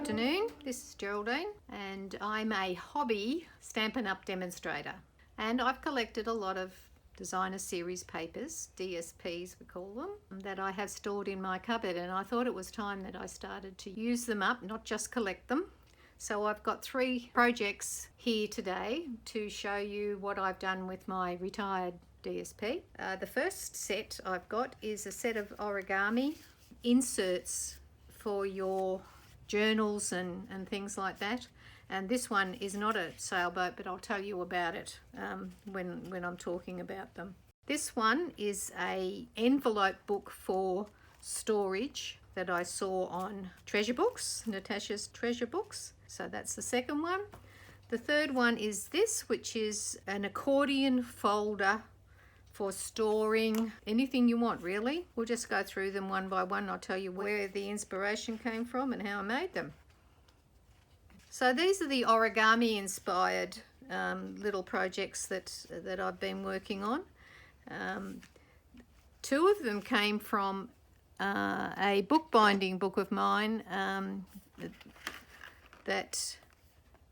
afternoon, this is Geraldine and I'm a hobby Stampin' Up! Demonstrator, and I've collected a lot of designer series papers, DSPs we call them, that I have stored in my cupboard, and I thought it was time that I started to use them up, not just collect them. So I've got 3 projects here today to show you what I've done with my retired DSP. The first set I've got is a set of origami inserts for your journals and things like that, and this one is not a sailboat, but I'll tell you about it when I'm talking about them. This one is a envelope book for storage that I saw on Treasure Books, Natasha's Treasure Books. So that's the second one. The third one is this, which is an accordion folder for storing anything you want, really. We'll just go through them one by one. I'll tell you where the inspiration came from and how I made them. So these are the origami inspired little projects that I've been working on. 2 of them came from a bookbinding book of mine that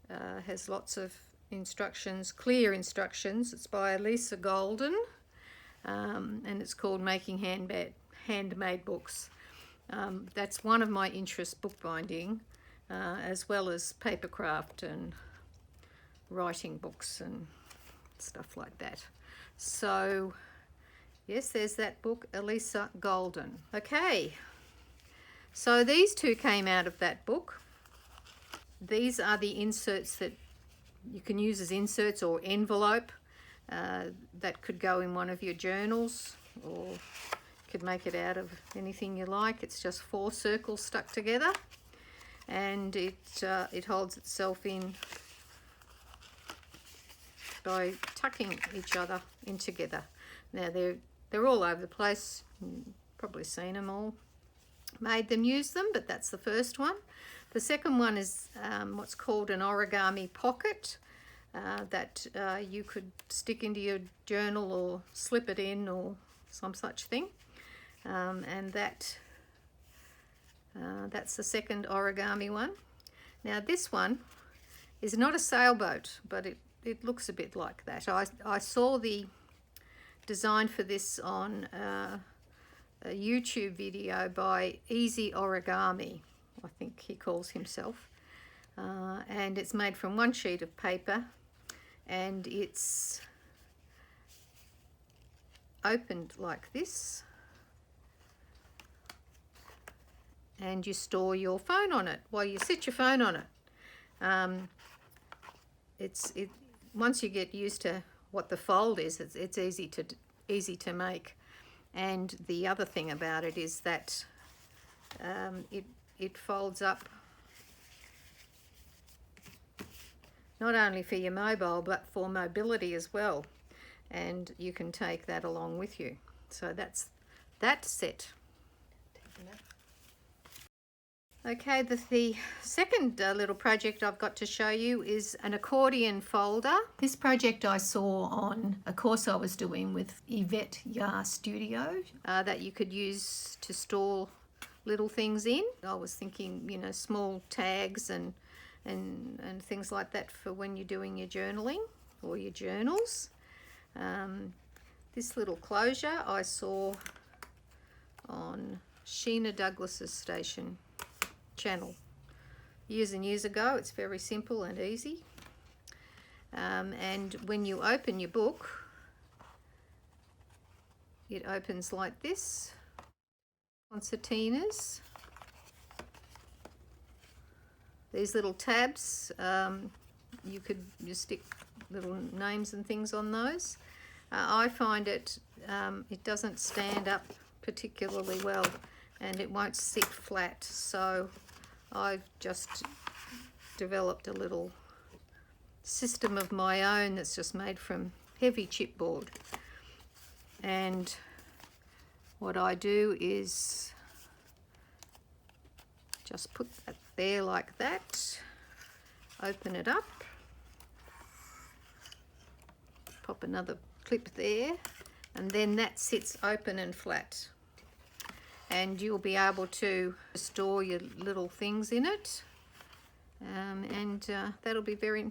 has lots of instructions, clear instructions. It's by Elisa Golden. And it's called Making Handmade Books. That's one of my interests, bookbinding, as well as papercraft and writing books and stuff like that. So yes, there's that book, Elisa Golden. Okay, so these 2 came out of that book. These are the inserts that you can use as inserts or envelope. That could go in one of your journals, or you could make it out of anything you like. It's just 4 circles stuck together, and it holds itself in by tucking each other in together. Now they're all over the place. You've probably seen them all. Made them, used them, but that's the first one. The second one is what's called an origami pocket. That you could stick into your journal or slip it in or some such thing, and that's the second origami one. Now this one is not a sailboat, but it looks a bit like that. I saw the design for this on a YouTube video by Easy Origami, I think he calls himself, and it's made from 1 sheet of paper. And it's opened like this, and you store your phone on it. Well, you sit your phone on it. Once you get used to what the fold is, it's easy to make. And the other thing about it is that it folds up not only for your mobile, but for mobility as well. And you can take that along with you. So that's that set. Okay, the second little project I've got to show you is an accordion folder. This project I saw on a course I was doing with Yvette Yar Studio that you could use to store little things in. I was thinking, you know, small tags and things like that for when you're doing your journaling or your journals. This little closure I saw on Sheena Douglas's station channel years and years ago. It's very simple and easy. And when you open your book, it opens like this, concertinas. These little tabs, you could just stick little names and things on those. I find it doesn't stand up particularly well, and it won't sit flat, so I've just developed a little system of my own that's just made from heavy chipboard. And what I do is just put that there like that, open it up, pop another clip there, and then that sits open and flat. and you'll be able to store your little things in it. That'll be very,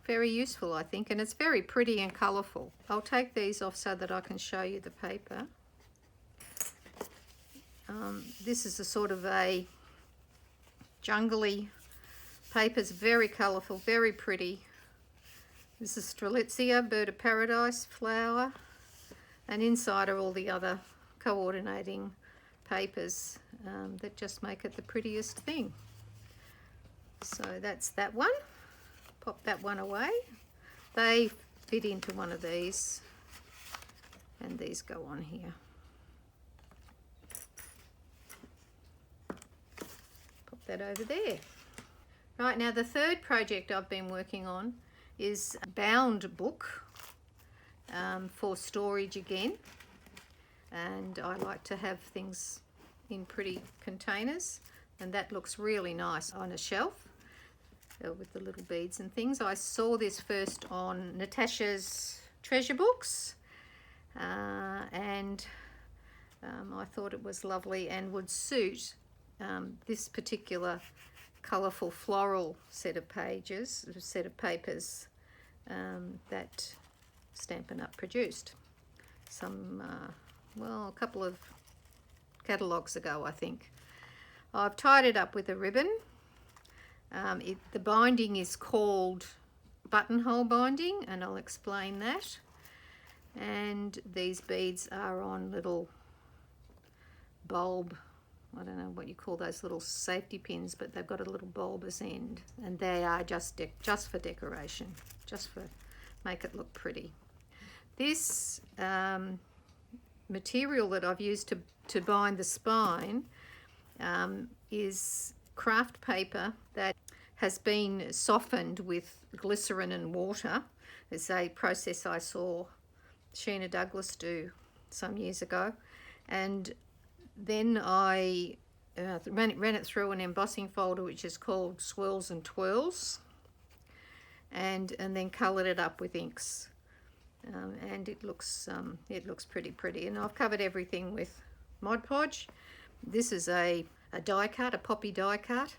very useful, I think, and it's very pretty and colourful. I'll take these off so that I can show you the paper. This is a sort of a jungly paper. It's very colourful, very pretty. This is Strelitzia, bird of paradise flower, and inside are all the other coordinating papers that just make it the prettiest thing. So that's that one. Pop that one away. They fit into one of these, and these go on here. Pop that over there. Right, now the third project I've been working on is a bound book for storage again, and I like to have things in pretty containers, and that looks really nice on a shelf with the little beads and things. I saw this first on Natasha's Treasure Books, and I thought it was lovely and would suit this particular colourful floral set of papers that Stampin' Up! Produced well, a couple of catalogues ago, I think. I've tied it up with a ribbon. The binding is called buttonhole binding, and I'll explain that. And these beads are on little bulb, I don't know what you call those little safety pins, but they've got a little bulbous end, and they are just for decoration, just for make it look pretty. This material that I've used to bind the spine is craft paper that has been softened with glycerin and water. It's a process I saw Sheena Douglas do some years ago, and then I ran it through an embossing folder which is called Swirls and Twirls, and then coloured it up with inks, and it looks pretty pretty. And I've covered everything with Mod Podge. This is a die cut, a poppy die cut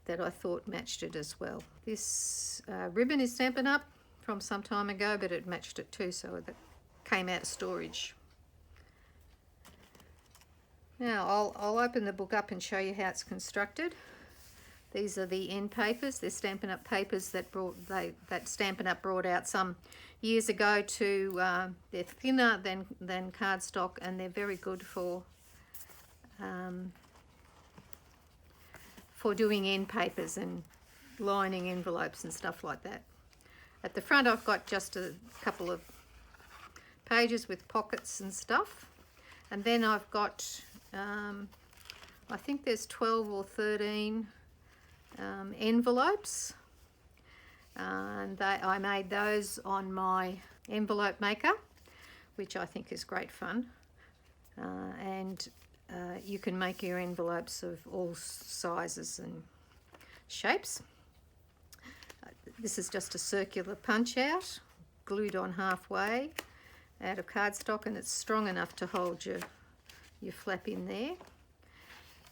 that I thought matched it as well. This ribbon is Stampin' Up! From some time ago, but it matched it too, so it came out of storage. Now I'll open the book up and show you how it's constructed. These are the end papers. They're Stampin' Up! Papers that Stampin' Up! Brought out some years ago to, they're thinner than cardstock, and they're very good for doing end papers and lining envelopes and stuff like that. At the front I've got just a couple of pages with pockets and stuff, and then I've got I think there's 12 or 13 envelopes, and I made those on my envelope maker, which I think is great fun, and you can make your envelopes of all sizes and shapes. This is just a circular punch out, glued on halfway out of cardstock, and it's strong enough to hold your flap in there.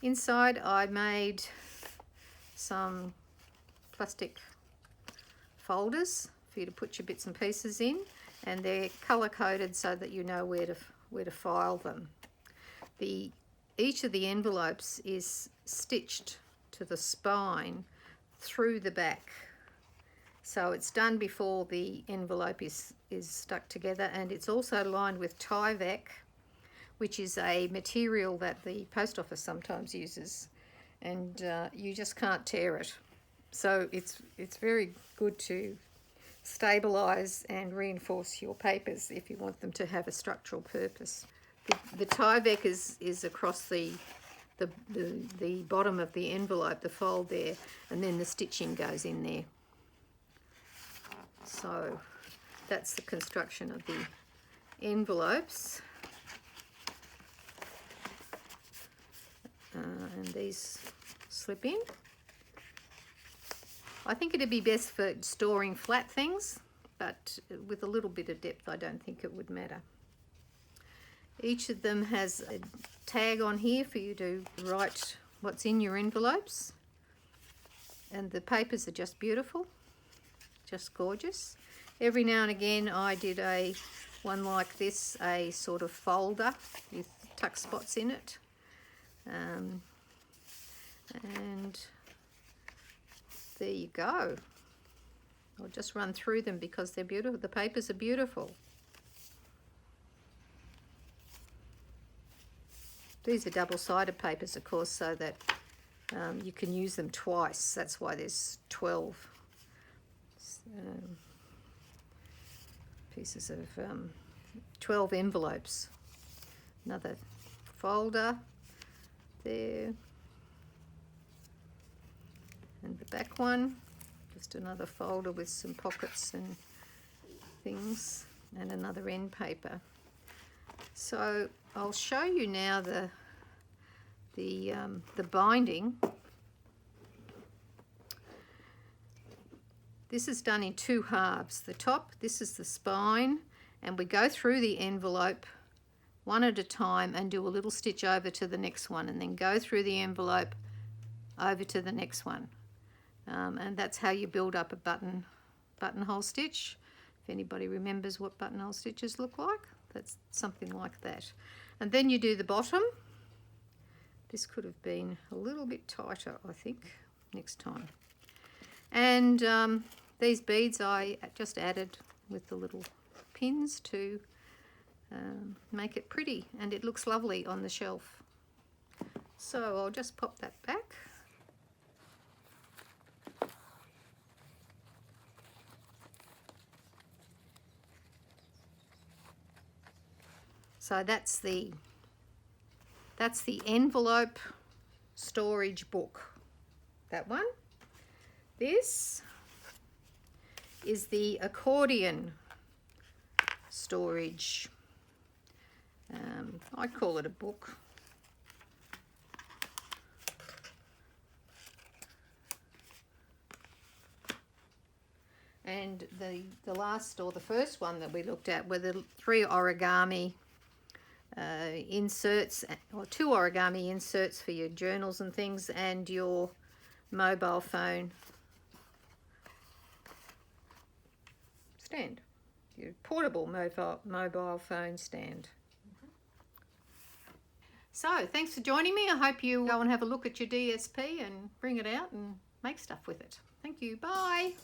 Inside I made some plastic folders for you to put your bits and pieces in, and they're colour coded so that you know where to file them. Each of the envelopes is stitched to the spine through the back, so it's done before the envelope is stuck together, and it's also lined with Tyvek, which is a material that the post office sometimes uses, and you just can't tear it. So it's very good to stabilise and reinforce your papers if you want them to have a structural purpose. The Tyvek is across the bottom of the envelope, the fold there, and then the stitching goes in there. So that's the construction of the envelopes. And these slip in. I think it'd be best for storing flat things, but with a little bit of depth I don't think it would matter. Each of them has a tag on here for you to write what's in your envelopes. and the papers are just beautiful, just gorgeous. Every now and again I did one like this, a sort of folder with tuck spots in it. And there you go. I'll just run through them because they're beautiful. The papers are beautiful. These are double-sided papers, of course, so that you can use them twice. That's why there's 12 pieces of 12 envelopes. Another folder there. And the back one, just another folder with some pockets and things, and another end paper. So I'll show you now the binding. This is done in 2 halves. The top, this is the spine, and we go through the envelope one at a time and do a little stitch over to the next one, and then go through the envelope over to the next one. And that's how you build up a buttonhole stitch. If anybody remembers what buttonhole stitches look like, that's something like that. And then you do the bottom. This could have been a little bit tighter, I think, next time. And these beads I just added with the little pins to make it pretty, and it looks lovely on the shelf. So I'll just pop that back. So that's the envelope storage book, that one. This is the accordion storage. I call it a book. And the last, or the first one that we looked at, were the 3 origami inserts, or 2 origami inserts for your journals and things, and your mobile phone stand, your portable mobile phone stand. So thanks for joining me. I hope you go and have a look at your DSP and bring it out and make stuff with it. Thank you. Bye.